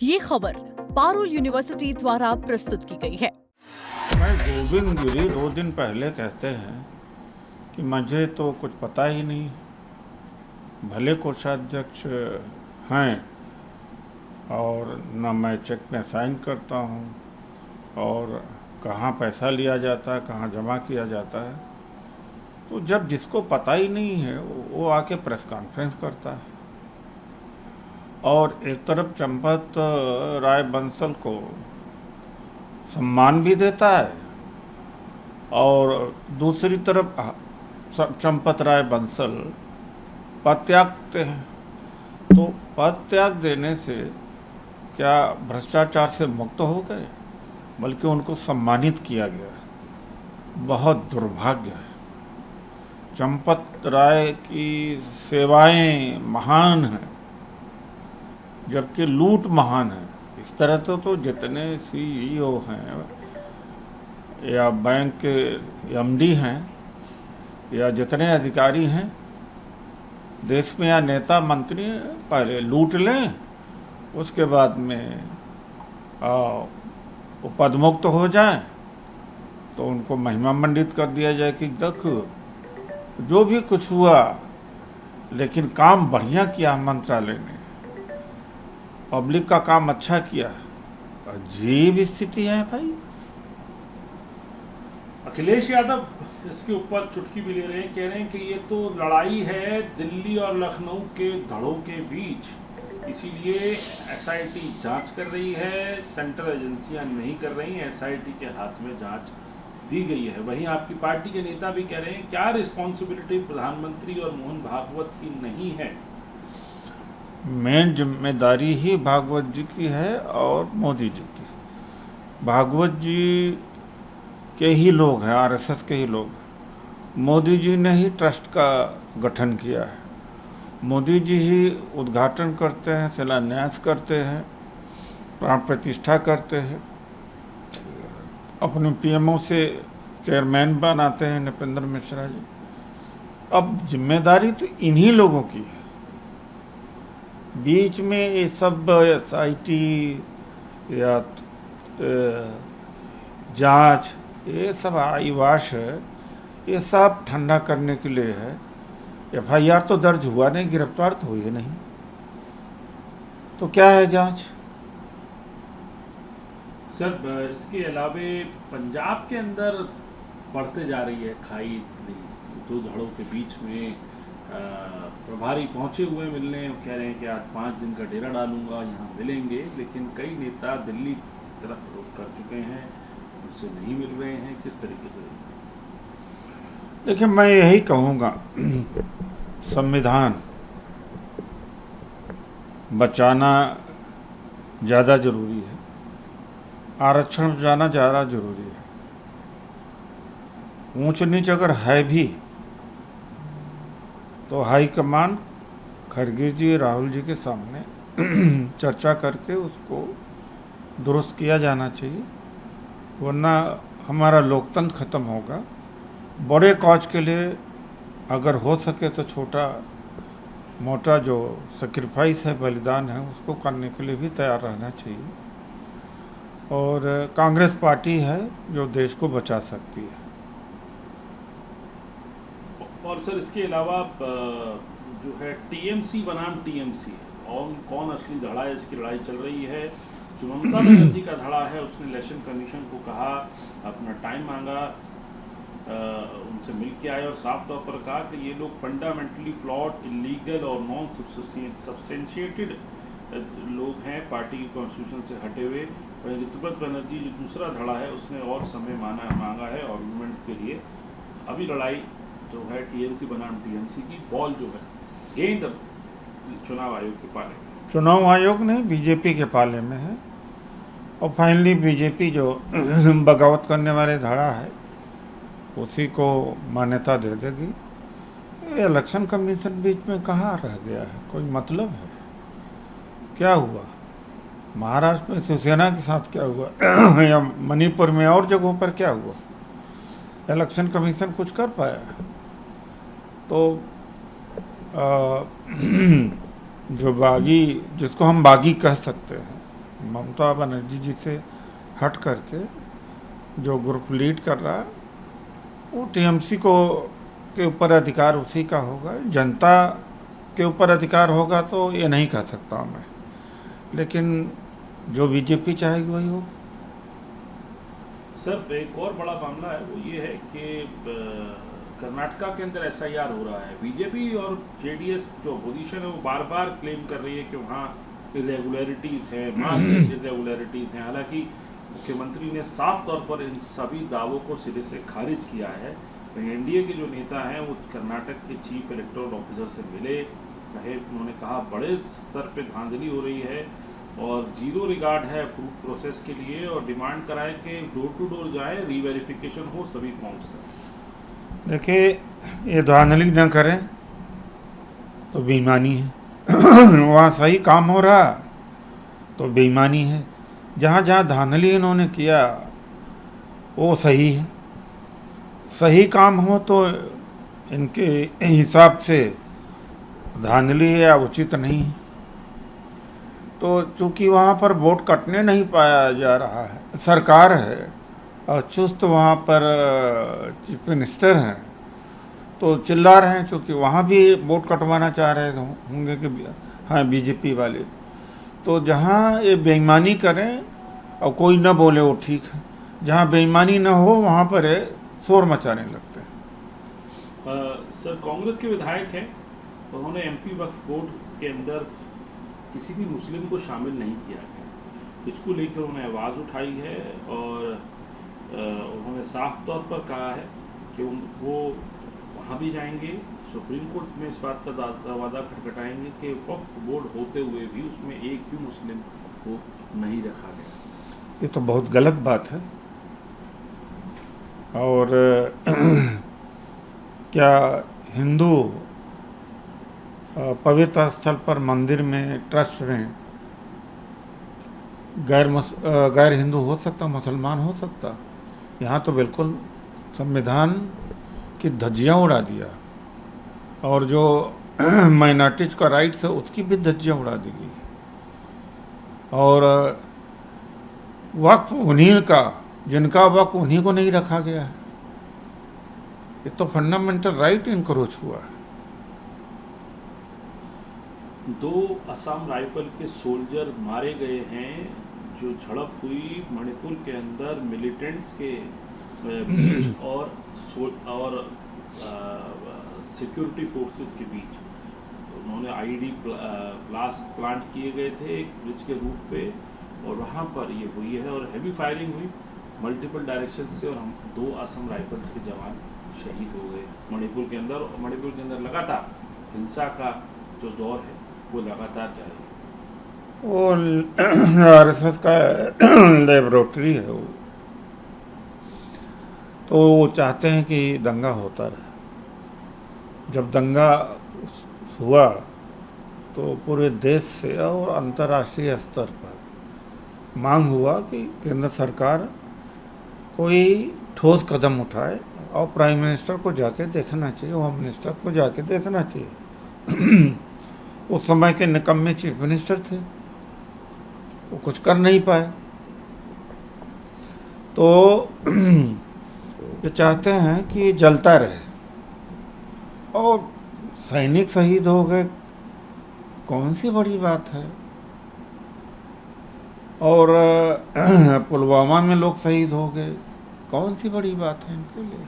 ये खबर पारुल यूनिवर्सिटी द्वारा प्रस्तुत की गई है। मैं गोविंद गिरी 2 दिन पहले कहते हैं कि मुझे तो कुछ पता ही नहीं, भले कोषाध्यक्ष हैं और न मैं चेक में साइन करता हूं और कहाँ पैसा लिया जाता है, कहाँ जमा किया जाता है। तो जब जिसको पता ही नहीं है वो आके प्रेस कॉन्फ्रेंस करता है और एक तरफ चंपत राय बंसल को सम्मान भी देता है और दूसरी तरफ चंपत राय बंसल पद त्यागते हैं। तो पद त्याग देने से क्या भ्रष्टाचार से मुक्त हो गए, बल्कि उनको सम्मानित किया गया। बहुत दुर्भाग्य है। चंपत राय की सेवाएं महान हैं, जबकि लूट महान है। इस तरह तो जितने सीईओ हैं या बैंक के एमडी हैं या जितने अधिकारी हैं देश में या नेता मंत्री पहले लूट लें, उसके बाद में वो पदमुक्त हो जाए तो उनको महिमा मंडित कर दिया जाए कि देखो जो भी कुछ हुआ लेकिन काम बढ़िया किया मंत्रालय ने, पब्लिक का काम अच्छा किया। अजीब स्थिति है भाई। अखिलेश यादव इसके ऊपर चुटकी भी ले रहे हैं, कह रहे हैं कि ये तो लड़ाई है दिल्ली और लखनऊ के धड़ों के बीच, इसीलिए एसआईटी जांच कर रही है, सेंट्रल एजेंसियां नहीं कर रही, एसआईटी के हाथ में जांच दी गई है। वहीं आपकी पार्टी के नेता भी कह रहे हैं क्या रिस्पॉन्सिबिलिटी प्रधानमंत्री और मोहन भागवत की नहीं है? मेन जिम्मेदारी ही भागवत जी की है और मोदी जी की। भागवत जी के ही लोग हैं, आरएसएस के ही लोग हैं। मोदी जी ने ही ट्रस्ट का गठन किया है, मोदी जी ही उद्घाटन करते हैं, शिलान्यास करते हैं, प्राण प्रतिष्ठा करते हैं, अपने पीएमओ से चेयरमैन बनाते हैं नृपेंद्र मिश्रा जी। अब जिम्मेदारी तो इन्हीं लोगों की है। बीच में ये सब एसआईटी या जांच, ये सब आईवाश है, ये सब ठंडा करने के लिए है। एफआईआर तो दर्ज हुआ नहीं, गिरफ्तार तो हुई नहीं, तो क्या है जांच? सर इसके अलावे पंजाब के अंदर बढ़ते जा रही है खाई दो धड़ों के बीच में। प्रभारी पहुंचे हुए मिलने, कह रहे हैं कि आज 5 दिन का डेरा डालूंगा, यहाँ मिलेंगे, लेकिन कई नेता दिल्ली तरफ रुख कर चुके हैं, उनसे नहीं मिल रहे हैं। किस तरीके से? देखिए, मैं यही कहूँगा, संविधान बचाना ज़्यादा जरूरी है, आरक्षण बचाना ज़्यादा जरूरी है। ऊंच नीच अगर है भी तो हाईकमान खड़गे जी, राहुल जी के सामने चर्चा करके उसको दुरुस्त किया जाना चाहिए, वरना हमारा लोकतंत्र खत्म होगा। बड़े कॉज के लिए अगर हो सके तो छोटा मोटा जो सेक्रीफाइस है, बलिदान है, उसको करने के लिए भी तैयार रहना चाहिए। और कांग्रेस पार्टी है जो देश को बचा सकती है। और सर इसके अलावा जो है टीएमसी बनाम टीएमसी, और कौन असली धड़ा है, इसकी लड़ाई चल रही है। जो ममता बनर्जी का धड़ा है, उसने इलेक्शन कमीशन को कहा, अपना टाइम मांगा, उनसे मिल के आए और साफ तौर पर कहा कि ये लोग फंडामेंटली फ्लॉड, इलीगल और नॉन सब्सटेंशिएटेड लोग हैं, पार्टी की कॉन्स्टिट्यूशन से हटे हुए। ऋतुपत बनर्जी जो दूसरा धड़ा है, उसने और समय मांगा है आर्गूमेंट्स के लिए। अभी लड़ाई जो है टीएमसी बनाम टीएमसी की, बॉल जो है गेंद चुनाव आयोग के पाले में। चुनाव आयोग नहीं, बीजेपी के पाले में है। और फाइनली बीजेपी जो बगावत करने वाले धड़ा है उसी को मान्यता दे देगी। ये इलेक्शन कमीशन बीच में कहाँ रह गया है? कोई मतलब है? क्या हुआ महाराष्ट्र में शिवसेना के साथ, क्या हुआ या मणिपुर में और जगहों पर क्या हुआ? इलेक्शन कमीशन कुछ कर पाया? तो जो बागी, जिसको हम बागी कह सकते हैं, ममता बनर्जी जी से हट करके जो ग्रुप लीड कर रहा है वो टीएमसी को के ऊपर अधिकार उसी का होगा। जनता के ऊपर अधिकार होगा तो ये नहीं कह सकता मैं, लेकिन जो बीजेपी चाहेगी वही हो। सर एक और बड़ा मामला है वो ये है कि कर्नाटका के अंदर एसआईआर हो रहा है। बीजेपी और जेडीएस जो अपोजिशन है वो बार बार क्लेम कर रही है कि वहाँ इरेगुलरिटीज़ हैं, मास इरेगुलरिटीज़ हैं। हालांकि मुख्यमंत्री ने साफ तौर पर इन सभी दावों को सिरे से खारिज किया है। तो एनडीए के जो नेता हैं वो कर्नाटक के चीफ इलेक्टोरल ऑफिसर से मिले, उन्होंने कहा बड़े स्तर पे धांधली हो रही है और जीरो रिगार्ड है अप्रूव प्रोसेस के लिए, और डिमांड कराए कि डोर टू डोर जाए, रीवेरिफिकेशन हो सभी फॉर्म्स का। देखिए, ये धांधली न करें तो बेईमानी है वहाँ सही काम हो रहा तो बेईमानी है। जहाँ जहाँ धांधली इन्होंने किया वो सही है। सही काम हो तो इनके हिसाब से धांधली या उचित नहीं है। तो चूंकि वहाँ पर वोट कटने नहीं पाया जा रहा है, सरकार है और चुस्त वहाँ पर चीफ मिनिस्टर हैं, तो चिल्ला रहे हैं। चूँकि वहाँ भी वोट कटवाना चाह रहे होंगे कि हाँ बीजेपी वाले, तो जहाँ ये बेईमानी करें और कोई न बोले वो ठीक है, जहाँ बेईमानी न हो वहाँ पर ये शोर मचाने लगते हैं। सर कांग्रेस के विधायक हैं, उन्होंने एमपी वक्फ बोर्ड के अंदर किसी भी मुस्लिम को शामिल नहीं किया गया। इसको लेकर उन्होंने आवाज़ उठाई है और उन्होंने साफ तौर पर कहा है कि वो वहाँ भी जाएंगे, सुप्रीम कोर्ट में इस बात का दरवाज़ा खटखटाएंगे कि वक्फ बोर्ड होते हुए भी उसमें एक भी मुस्लिम को नहीं रखा गया। ये तो बहुत गलत बात है। और क्या हिंदू पवित्र स्थल पर, मंदिर में, ट्रस्ट में गैर हिंदू हो सकता, मुसलमान हो सकता? यहाँ तो बिल्कुल संविधान की धज्जियाँ उड़ा दिया और जो माइनॉरिटीज का राइट्स है उसकी भी धज्जियाँ उड़ा दी गई। और वक्फ उन्हीं का, जिनका वक्फ उन्हीं को नहीं रखा गया है। ये तो फंडामेंटल राइट इनक्रोच हुआ है। 2 असम राइफल के सोल्जर मारे गए हैं। जो झड़प हुई मणिपुर के अंदर मिलिटेंट्स के बीच और सिक्योरिटी फोर्सेस के बीच, उन्होंने आईडी ब्लास्ट प्लांट किए गए थे एक ब्रिज के रूट पे, और वहाँ पर ये हुई है और हैवी फायरिंग हुई मल्टीपल डायरेक्शन से, और हम 2 असम राइफल्स के जवान शहीद हो गए मणिपुर के अंदर। और मणिपुर के अंदर लगातार हिंसा का जो दौर है वो लगातार जारी है। वो आरएसएस का लेबोरेटरी है वो, तो वो चाहते हैं कि दंगा होता रहे। जब दंगा हुआ तो पूरे देश से और अंतर्राष्ट्रीय स्तर पर मांग हुआ कि केंद्र सरकार कोई ठोस कदम उठाए और प्राइम मिनिस्टर को जाके देखना चाहिए, होम मिनिस्टर को जाके देखना चाहिए। उस समय के निकम्मे चीफ मिनिस्टर थे, वो कुछ कर नहीं पाए। तो ये चाहते हैं कि ये जलता रहे, और सैनिक शहीद हो गए, कौन सी बड़ी बात है। और पुलवामा में लोग शहीद हो गए, कौन सी बड़ी बात है इनके लिए।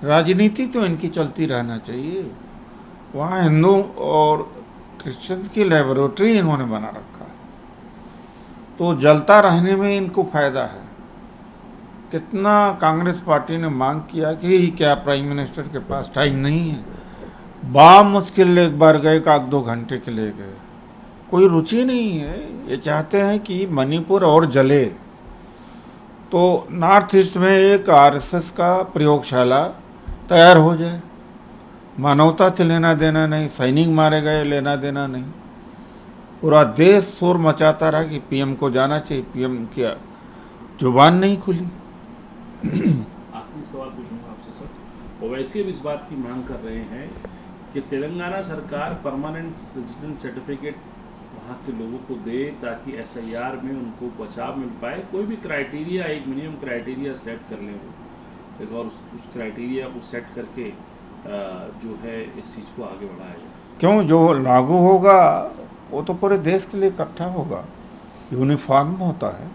राजनीति तो इनकी चलती रहना चाहिए। वहाँ हिंदू और क्रिश्चियंस की लेबोरेटरी इन्होंने बना रखा है, तो जलता रहने में इनको फायदा है। कितना कांग्रेस पार्टी ने मांग किया कि क्या प्राइम मिनिस्टर के पास टाइम नहीं है। बामुश्किल एक बार गए, 1-2 घंटे के लिए गए, कोई रुचि नहीं है। ये चाहते हैं कि मणिपुर और जले। तो नॉर्थ ईस्ट में एक आरएसएस का प्रयोगशाला तैयार हो जाए। मानवता से लेना देना नहीं, सैनिक मारे गए लेना देना नहीं। पूरा देश शोर मचाता रहा कि पीएम को जाना चाहिए, पीएम की जुबान नहीं खुली। आखिरी सवाल पूछूंगा आपसे सर, ओवैसी अब इस बात की मांग कर रहे हैं कि तेलंगाना सरकार परमानेंट रेजिडेंट सर्टिफिकेट वहाँ के लोगों को दे, ताकि SIR में उनको बचाव मिल पाए। कोई भी क्राइटेरिया, एक मिनिमम क्राइटेरिया सेट कर लें वो, एक और उस क्राइटेरिया को सेट करके जो है इस चीज़ को आगे बढ़ाया जाए। क्यों, जो लागू होगा वो तो पूरे देश के लिए इकट्ठा होगा, यूनिफॉर्म होता है।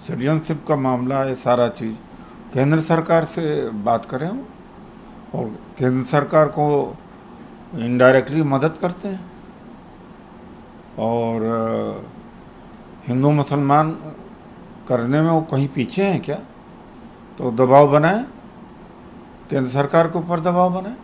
सिटीजनशिप का मामला है, सारा चीज़ केंद्र सरकार से बात करें हम, और केंद्र सरकार को इनडायरेक्टली मदद करते हैं, और हिंदू मुसलमान करने में वो कहीं पीछे हैं क्या? तो दबाव बनाए, केंद्र सरकार के ऊपर दबाव बनाए।